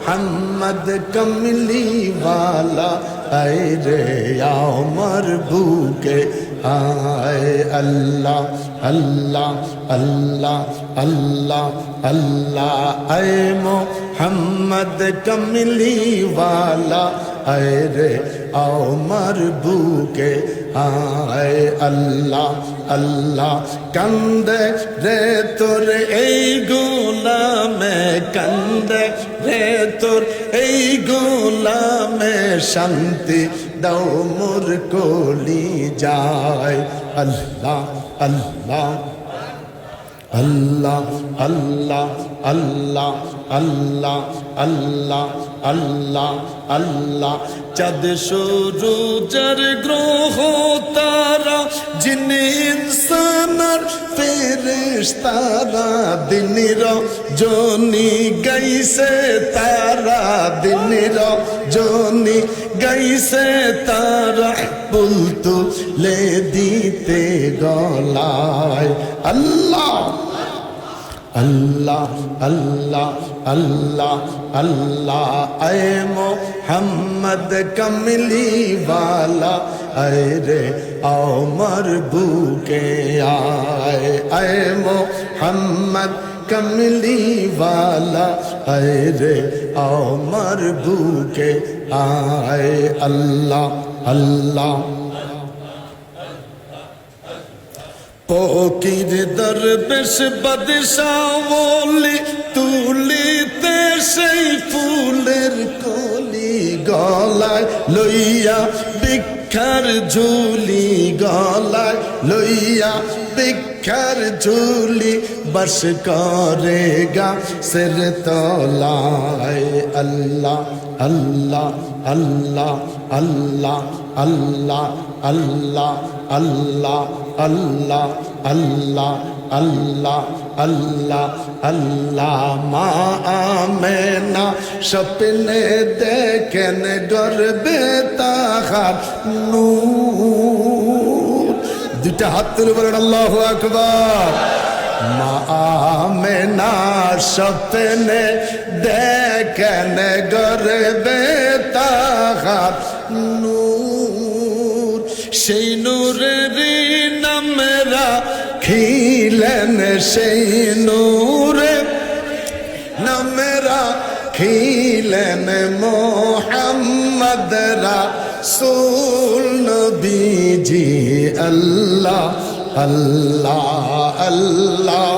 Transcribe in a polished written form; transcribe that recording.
मोहम्मद कमली वाला आए रे आओ मरबूके आए अल्लाह अल्लाह अल्लाह अल्लाह अल्लाह आए मोहम्मद कमली वाला आए रे आओ मरबूके आए अल्लाह अल्लाह कंदे रे तोर এই গোলামে कंदे रे तोर এই গোলামে শান্তি দাও মোর কলি যায় अल्लाह अल्लाह अल्लाह अल्लाह अल्लाह अल्लाह अल्लाह अल्लाह अल्लाह चाँद सूरजेर ग्रह तारा जिन इंसानार फेरेश्तारा दिन रजनी गाइছে तारा दिन रजनी गाइছে तारा पुल तुले दीते गलाय अल्लाह अल्लाह अल्लाह अल्लाह अल्लाह आए मोहम्मद कमली वाला आए रे आओ मरबूके आए मोहम्मद कमली वाला आए रे आओ मरबूके आए अल्लाह अल्लाह ফকির দরবেশ বাদশাহ ওলি তুলিতে সেই ফুলের কলি গলায় লইয়া ভিক্ষার ঝুলি গলায় লইয়া ভিক্ষার ঝুলি বস করে গাছের তলায় আল্লাহ আল্লাহ আল্লাহ আল্লাহ আল্লাহ अल्लाह अल्लाह अल्लाह अल्लाह अल्लाह अल्लाह अल्लाह मा आमेना सपने देखें गर्भे ताहार नूर दुटा हाथ तुले बोलें अल्लाहु अकबर मा आमेना सपने देखें गर्भे ताहार नूर সেই নূরের নামরা খিলেন সেই নূরে নামরা খিলেন মোহাম্মদ রাসূল নবীজি আল্লাহ আল্লাহ আল্লাহ